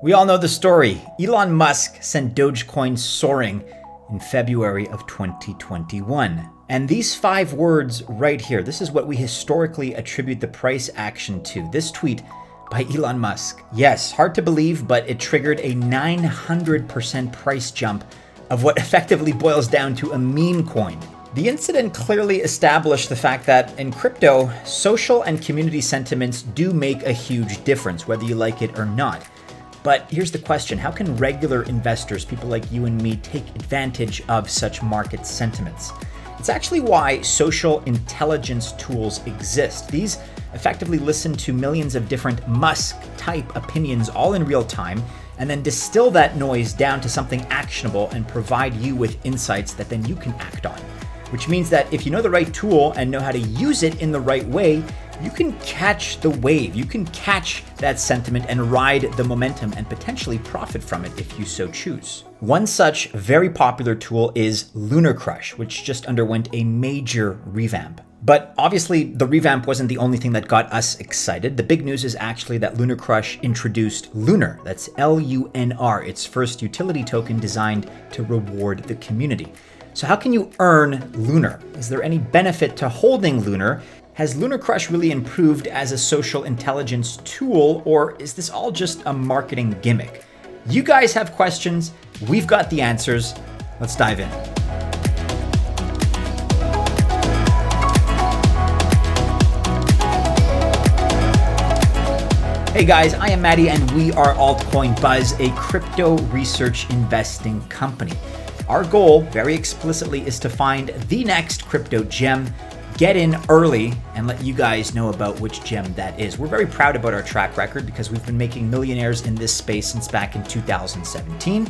We all know the story. Elon Musk sent Dogecoin soaring in February of 2021. And these 5 words right here, this is what we historically attribute the price action to. This tweet by Elon Musk. Yes, hard to believe, but it triggered a 900% price jump of what effectively boils down to a meme coin. The incident clearly established the fact that in crypto, social and community sentiments do make a huge difference, whether you like it or not. But here's the question: how can regular investors, people like you and me, take advantage of such market sentiments? It's actually why social intelligence tools exist. These effectively listen to millions of different Musk-type opinions all in real time, and then distill that noise down to something actionable and provide you with insights that then you can act on. Which means that if you know the right tool and know how to use it in the right way, you can catch the wave. You can catch that sentiment and ride the momentum and potentially profit from it if you so choose. One such very popular tool is LunarCrush, which just underwent a major revamp. But obviously, the revamp wasn't the only thing that got us excited. The big news is actually that LunarCrush introduced Lunar, that's LUNR, its first utility token designed to reward the community. So how can you earn Lunar? Is there any benefit to holding Lunar? Has LunarCrush really improved as a social intelligence tool, or is this all just a marketing gimmick? You guys have questions, we've got the answers. Let's dive in. Hey guys, I am Maddie and we are Altcoin Buzz, a crypto research investing company. Our goal, very explicitly, is to find the next crypto gem, get in early, and let you guys know about which gem that is. We're very proud about our track record because we've been making millionaires in this space since back in 2017.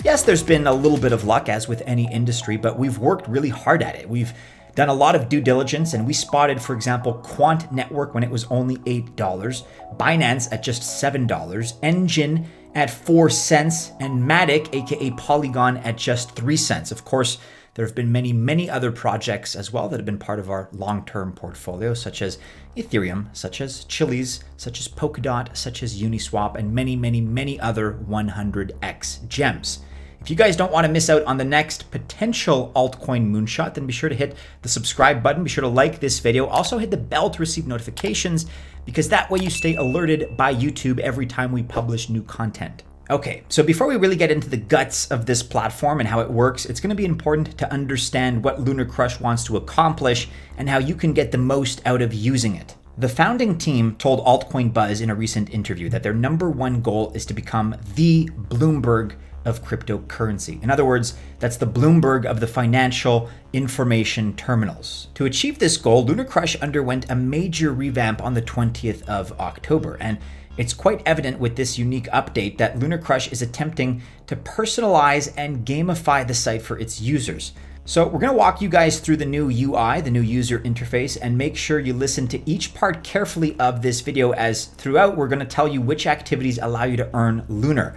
Yes, there's been a little bit of luck, as with any industry, but we've worked really hard at it. We've done a lot of due diligence, and we spotted, for example, Quant Network when it was only $8, Binance at just $7, Engine at 4 cents, and Matic, aka Polygon, at just 3 cents. Of course, there have been many other projects as well that have been part of our long-term portfolio, such as Ethereum, such as Chiliz, such as Polkadot, such as Uniswap, and many other 100x gems. If you guys don't want to miss out on the next potential altcoin moonshot, then be sure to hit the subscribe button. Be sure to like this video. Also hit the bell to receive notifications, because that way you stay alerted by YouTube every time we publish new content. Okay, so before we really get into the guts of this platform and how it works, it's going to be important to understand what LunarCrush wants to accomplish and how you can get the most out of using it. The founding team told Altcoin Buzz in a recent interview that their #1 goal is to become the Bloomberg of cryptocurrency. In other words, that's the Bloomberg of the financial information terminals. To achieve this goal, LunarCrush underwent a major revamp on the 20th of October, and it's quite evident with this unique update that LunarCrush is attempting to personalize and gamify the site for its users. So we're going to walk you guys through the new UI, the new user interface, and make sure you listen to each part carefully of this video, as throughout we're going to tell you which activities allow you to earn Lunar.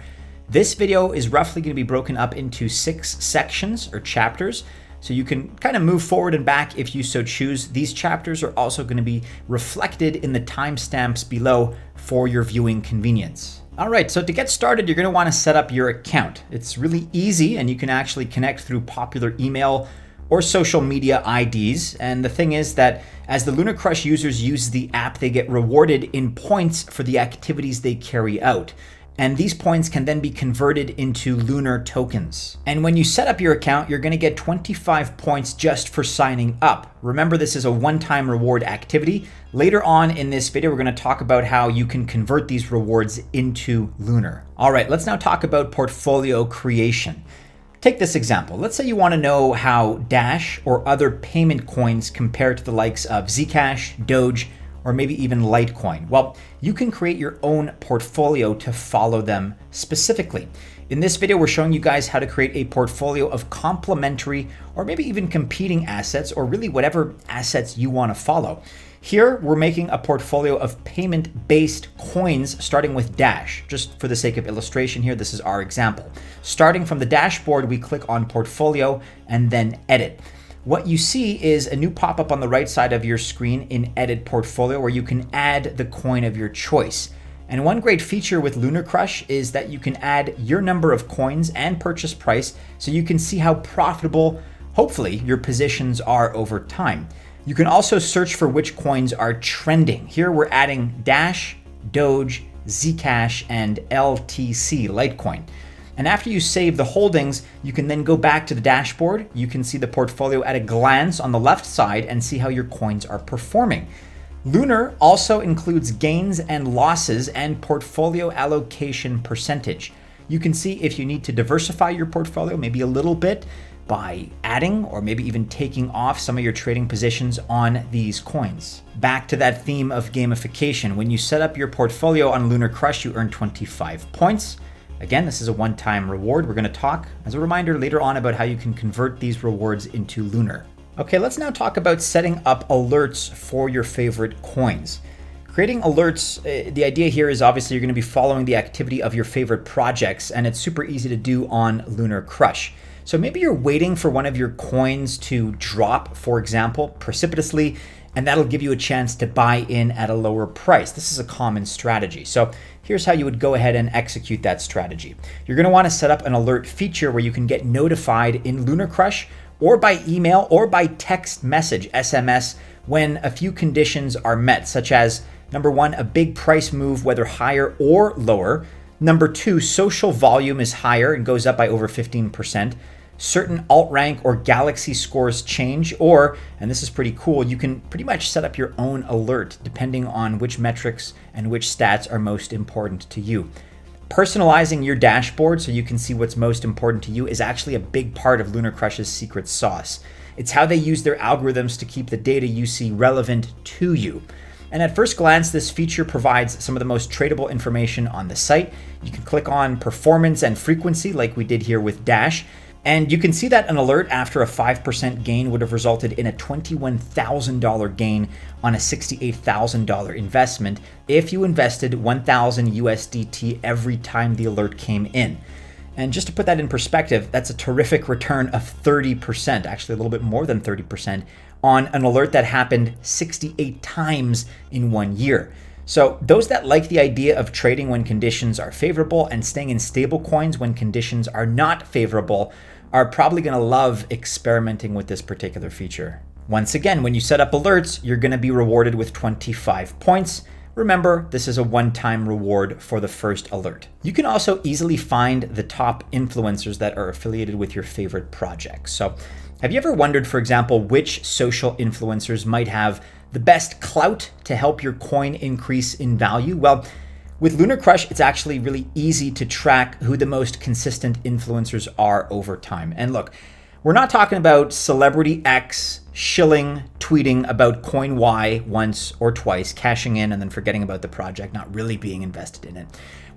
This video is roughly going to be broken up into 6 sections or chapters, so you can kind of move forward and back if you so choose. These chapters are also going to be reflected in the timestamps below for your viewing convenience. All right, so to get started, you're going to want to set up your account. It's really easy, and you can actually connect through popular email or social media IDs. And the thing is that as the LunarCrush users use the app, they get rewarded in points for the activities they carry out. And these points can then be converted into Lunar tokens. And when you set up your account, you're going to get 25 points just for signing up. Remember, this is a one-time reward activity. Later on in this video, we're going to talk about how you can convert these rewards into Lunar. All right, let's now talk about portfolio creation. Take this example. Let's say you want to know how Dash or other payment coins compare to the likes of Zcash, Doge, or maybe even Litecoin. Well, you can create your own portfolio to follow them specifically. In this video, we're showing you guys how to create a portfolio of complementary or maybe even competing assets, or really whatever assets you want to follow. Here, we're making a portfolio of payment-based coins starting with Dash. Just for the sake of illustration here, this is our example. Starting from the dashboard, we click on Portfolio and then Edit. What you see is a new pop-up on the right side of your screen in Edit Portfolio, where you can add the coin of your choice. And one great feature with LunarCrush is that you can add your number of coins and purchase price so you can see how profitable, hopefully, your positions are over time. You can also search for which coins are trending. Here we're adding Dash, Doge, Zcash, and LTC, Litecoin. And after you save the holdings, you can then go back to the dashboard. You can see the portfolio at a glance on the left side and see how your coins are performing. Lunar also includes gains and losses and portfolio allocation percentage. You can see if you need to diversify your portfolio maybe a little bit by adding or maybe even taking off some of your trading positions on these coins. Back to that theme of gamification. When you set up your portfolio on LunarCrush, you earn 25 points. Again, this is a one-time reward. We're going to talk as a reminder later on about how you can convert these rewards into Lunar. Okay, let's now talk about setting up alerts for your favorite coins. Creating alerts, the idea here is obviously you're going to be following the activity of your favorite projects, and it's super easy to do on LunarCrush. So maybe you're waiting for one of your coins to drop, for example, precipitously, and that'll give you a chance to buy in at a lower price. This is a common strategy. So here's how you would go ahead and execute that strategy. You're going to want to set up an alert feature where you can get notified in LunarCrush or by email or by text message, SMS, when a few conditions are met, such as number one, a big price move, whether higher or lower. Number two, social volume is higher and goes up by over 15%. Certain alt rank or galaxy scores change, or, and this is pretty cool, you can pretty much set up your own alert depending on which metrics and which stats are most important to you. Personalizing your dashboard so you can see what's most important to you is actually a big part of LunarCrush's secret sauce. It's how they use their algorithms to keep the data you see relevant to you. And at first glance, this feature provides some of the most tradable information on the site. You can click on performance and frequency like we did here with Dash. And you can see that an alert after a 5% gain would have resulted in a $21,000 gain on a $68,000 investment if you invested 1,000 USDT every time the alert came in. And just to put that in perspective, that's a terrific return of 30%, actually a little bit more than 30%, on an alert that happened 68 times in 1 year. So those that like the idea of trading when conditions are favorable and staying in stable coins when conditions are not favorable are probably going to love experimenting with this particular feature. Once again, when you set up alerts, you're going to be rewarded with 25 points. Remember, this is a one-time reward for the first alert. You can also easily find the top influencers that are affiliated with your favorite projects. So have you ever wondered, for example, which social influencers might have the best clout to help your coin increase in value? Well, with LunarCrush, it's actually really easy to track who the most consistent influencers are over time. And look, we're not talking about celebrity X shilling, tweeting about coin Y once or twice, cashing in and then forgetting about the project, not really being invested in it.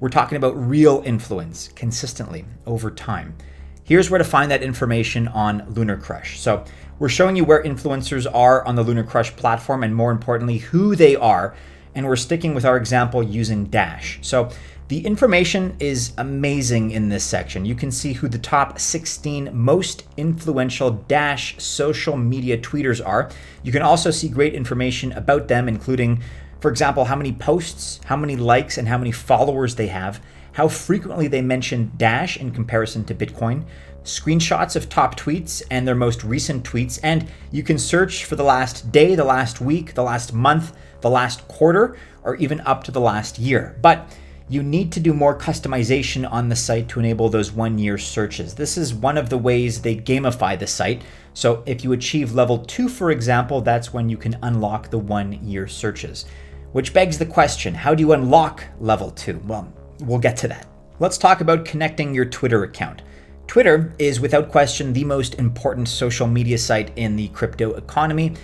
We're talking about real influence consistently over time. Here's where to find that information on LunarCrush. So we're showing you where influencers are on the LunarCrush platform and more importantly, who they are. And we're sticking with our example using Dash. So the information is amazing in this section. You can see who the top 16 most influential Dash social media tweeters are. You can also see great information about them, including, for example, how many posts, how many likes, and how many followers they have, how frequently they mention Dash in comparison to Bitcoin, screenshots of top tweets and their most recent tweets, and you can search for the last day, the last week, the last month, the last quarter, or even up to the last year. But you need to do more customization on the site to enable those 1 year searches. This is one of the ways they gamify the site. So if you achieve level 2, for example, that's when you can unlock the 1 year searches. Which begs the question, how do you unlock level 2? Well, we'll get to that. Let's talk about connecting your Twitter account. Twitter is without question the most important social media site in the crypto economy.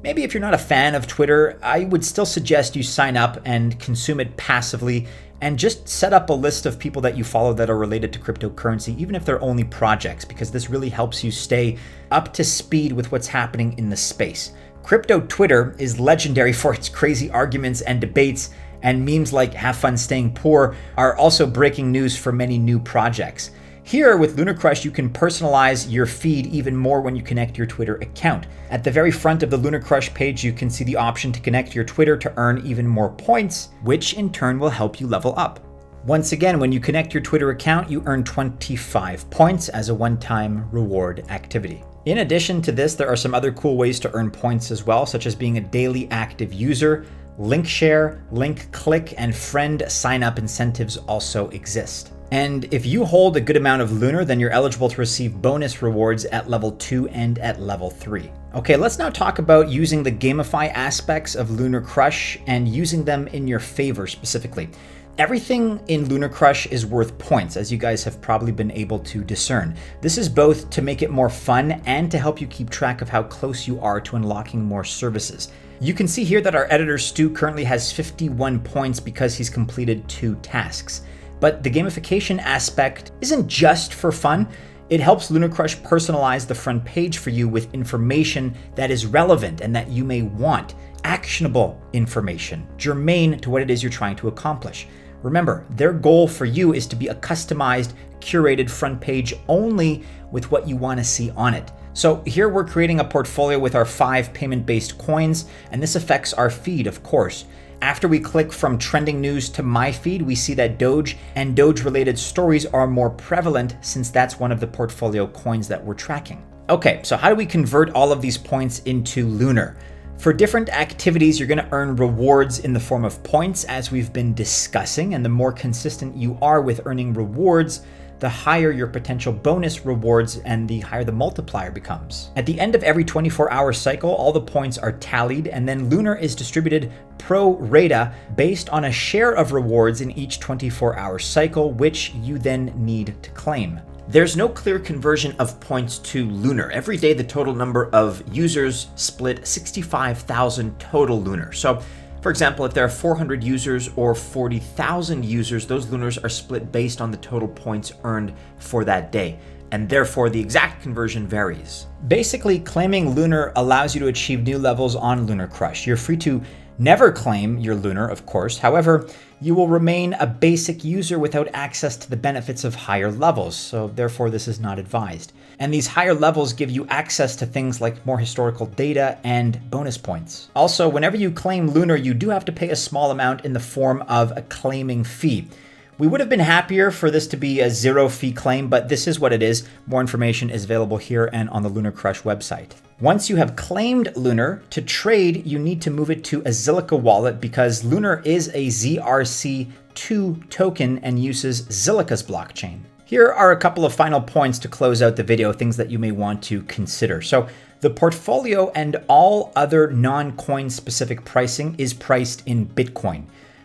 Maybe if you're not a fan of Twitter, I would still suggest you sign up and consume it passively and just set up a list of people that you follow that are related to cryptocurrency, even if they're only projects, because this really helps you stay up to speed with what's happening in the space. Crypto Twitter is legendary for its crazy arguments and debates, and memes like "have fun staying poor" are also breaking news for many new projects. Here with LunarCrush, you can personalize your feed even more when you connect your Twitter account. At the very front of the LunarCrush page, you can see the option to connect your Twitter to earn even more points, which in turn will help you level up. Once again, when you connect your Twitter account, you earn 25 points as a one-time reward activity. In addition to this, there are some other cool ways to earn points as well, such as being a daily active user. Link share, link click, and friend sign up incentives also exist. And if you hold a good amount of Lunar, then you're eligible to receive bonus rewards at level 2 and at level 3. Okay, let's now talk about using the gamify aspects of LunarCrush and using them in your favor specifically. Everything in LunarCrush is worth points, as you guys have probably been able to discern. This is both to make it more fun and to help you keep track of how close you are to unlocking more services. You can see here that our editor Stu currently has 51 points because he's completed 2 tasks. But the gamification aspect isn't just for fun. It helps LunarCrush personalize the front page for you with information that is relevant and that you may want. Actionable information, germane to what it is you're trying to accomplish. Remember, their goal for you is to be a customized, curated front page only with what you want to see on it. So here we're creating a portfolio with our 5 payment-based coins, and this affects our feed, of course. After we click from trending news to my feed, we see that Doge and Doge-related stories are more prevalent since that's one of the portfolio coins that we're tracking. Okay, so how do we convert all of these points into Lunar? For different activities, you're going to earn rewards in the form of points, as we've been discussing, and the more consistent you are with earning rewards, the higher your potential bonus rewards and the higher the multiplier becomes. At the end of every 24-hour cycle, all the points are tallied, and then Lunar is distributed pro rata based on a share of rewards in each 24-hour cycle, which you then need to claim. There's no clear conversion of points to Lunar. Every day, the total number of users split 65,000 total Lunar. So, for example, if there are 400 users or 40,000 users, those Lunars are split based on the total points earned for that day, and therefore the exact conversion varies. Basically, claiming Lunar allows you to achieve new levels on LunarCrush. You're free to never claim your Lunar, of course. However, you will remain a basic user without access to the benefits of higher levels, so therefore this is not advised. And these higher levels give you access to things like more historical data and bonus points. Also, whenever you claim Lunar, you do have to pay a small amount in the form of a claiming fee. We would have been happier for this to be a zero fee claim, but this is what it is. More information is available here and on the LunarCrush website. Once you have claimed Lunar, to trade, you need to move it to a Zilliqa wallet because Lunar is a ZRC2 token and uses Zilliqa's blockchain. Here are a couple of final points to close out the video, things that you may want to consider. So the portfolio and all other non-coin specific pricing is priced in Bitcoin.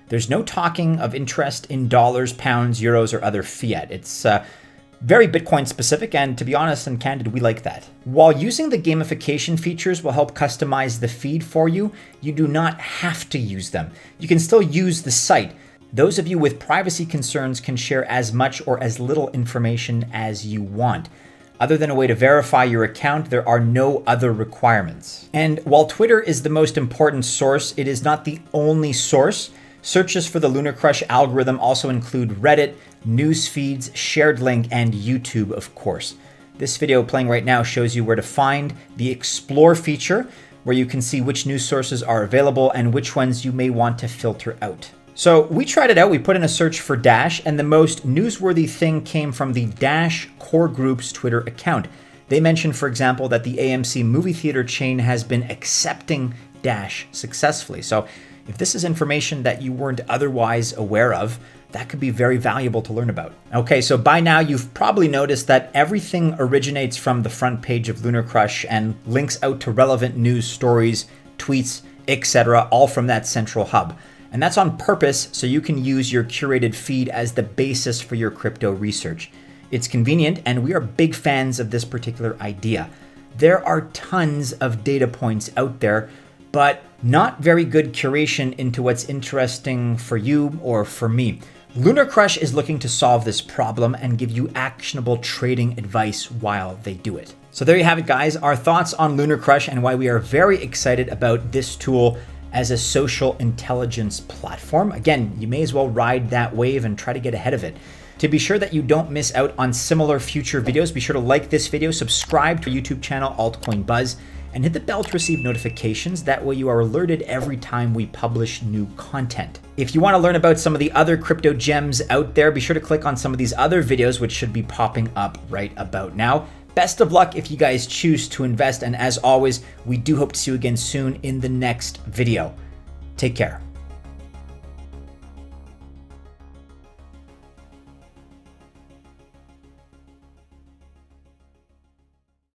There's no talking of interest in dollars, pounds, euros, or other fiat. It's very Bitcoin specific, and to be honest and candid, we like that. While using the gamification features will help customize the feed for you, you do not have to use them. You can still use the site. Those of you with privacy concerns can share as much or as little information as you want. Other than a way to verify your account, there are no other requirements. And while Twitter is the most important source, it is not the only source. Searches for the LunarCrush algorithm also include Reddit, news feeds, shared link, and YouTube, of course. This video playing right now shows you where to find the Explore feature, where you can see which news sources are available and which ones you may want to filter out. So we tried it out. We put in a search for Dash, and the most newsworthy thing came from the Dash Core Group's Twitter account. They mentioned, for example, that the AMC movie theater chain has been accepting Dash successfully. So if this is information that you weren't otherwise aware of, that could be very valuable to learn about. Okay, so by now you've probably noticed that everything originates from the front page of LunarCrush and links out to relevant news stories, tweets, etc., all from that central hub. And that's on purpose so you can use your curated feed as the basis for your crypto research. It's convenient, and we are big fans of this particular idea. There are tons of data points out there, but not very good curation into what's interesting for you or for me. LunarCrush is looking to solve this problem and give you actionable trading advice while they do it. So there you have it, guys. Our thoughts on LunarCrush and why we are very excited about this tool as a social intelligence platform. Again, you may as well ride that wave and try to get ahead of it. To To be sure that you don't miss out on similar future videos, be sure to like this video, subscribe to our YouTube channel, Altcoin Buzz, and hit the bell to receive notifications. That way you are alerted every time we publish new content. If you want to learn about some of the other crypto gems out there, be sure to click on some of these other videos, which should be popping up right about now. Best of luck if you guys choose to invest. And as always, we do hope to see you again soon in the next video. Take care.